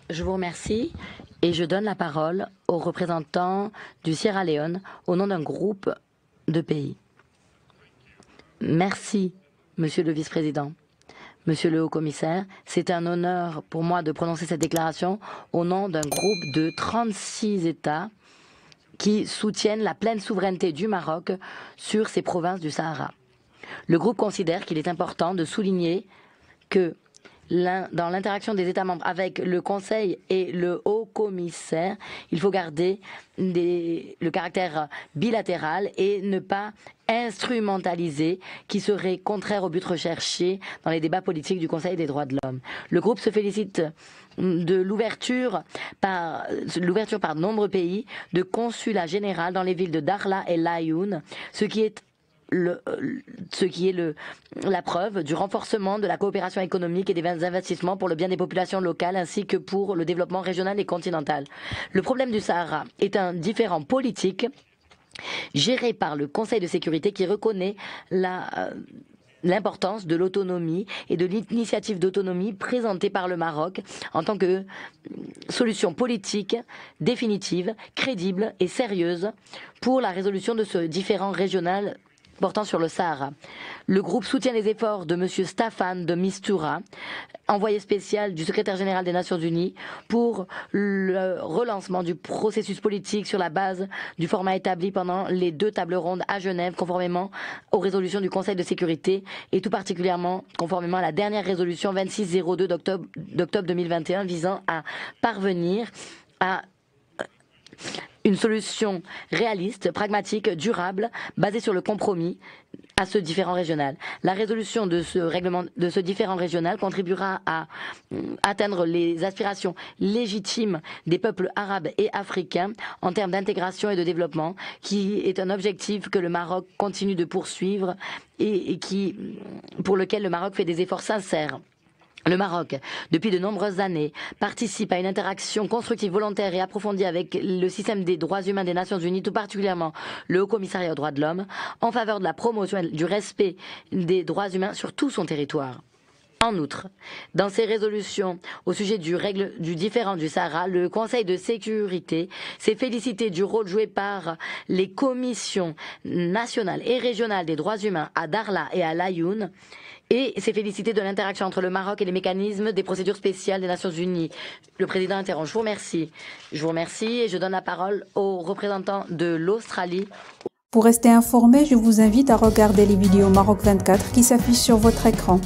Je vous remercie et je donne la parole au représentant du Sierra Leone au nom d'un groupe de pays. Merci, Monsieur le Vice-président. Monsieur le Haut-Commissaire, c'est un honneur pour moi de prononcer cette déclaration au nom d'un groupe de 36 États qui soutiennent la pleine souveraineté du Maroc sur ces provinces du Sahara. Le groupe considère qu'il est important de souligner que dans l'interaction des États membres avec le Conseil et le Haut-Commissaire, il faut garder le caractère bilatéral et ne pas instrumentaliser qui serait contraire au but recherché dans les débats politiques du Conseil des droits de l'homme. Le groupe se félicite de l'ouverture par de nombreux pays de consulat général dans les villes de Dakhla et Laayoune, ce qui est la preuve du renforcement de la coopération économique et des investissements pour le bien des populations locales ainsi que pour le développement régional et continental. Le problème du Sahara est un différend politique géré par le Conseil de sécurité qui reconnaît l'importance de l'autonomie et de l'initiative d'autonomie présentée par le Maroc en tant que solution politique définitive, crédible et sérieuse pour la résolution de ce différend régional portant sur le Sahara. Le groupe soutient les efforts de M. Staffan de Mistura, envoyé spécial du secrétaire général des Nations Unies, pour le relancement du processus politique sur la base du format établi pendant les 2 tables rondes à Genève, conformément aux résolutions du Conseil de sécurité et tout particulièrement conformément à la dernière résolution 2602 d'octobre 2021 visant à parvenir à une solution réaliste, pragmatique, durable, basée sur le compromis à ce différend régional. La résolution de ce différend régional contribuera à atteindre les aspirations légitimes des peuples arabes et africains en termes d'intégration et de développement, qui est un objectif que le Maroc continue de poursuivre et pour lequel le Maroc fait des efforts sincères. Le Maroc, depuis de nombreuses années, participe à une interaction constructive, volontaire et approfondie avec le système des droits humains des Nations Unies, tout particulièrement le Haut-Commissariat aux droits de l'homme, en faveur de la promotion et du respect des droits humains sur tout son territoire. En outre, dans ses résolutions au sujet du différend du Sahara, le Conseil de sécurité s'est félicité du rôle joué par les commissions nationales et régionales des droits humains à Dakhla et à Laayoune, et s'est félicité de l'interaction entre le Maroc et les mécanismes des procédures spéciales des Nations Unies. Le président interrompt. Je vous remercie. Je vous remercie et je donne la parole au représentant de l'Australie. Pour rester informé, je vous invite à regarder les vidéos Maroc 24 qui s'affichent sur votre écran.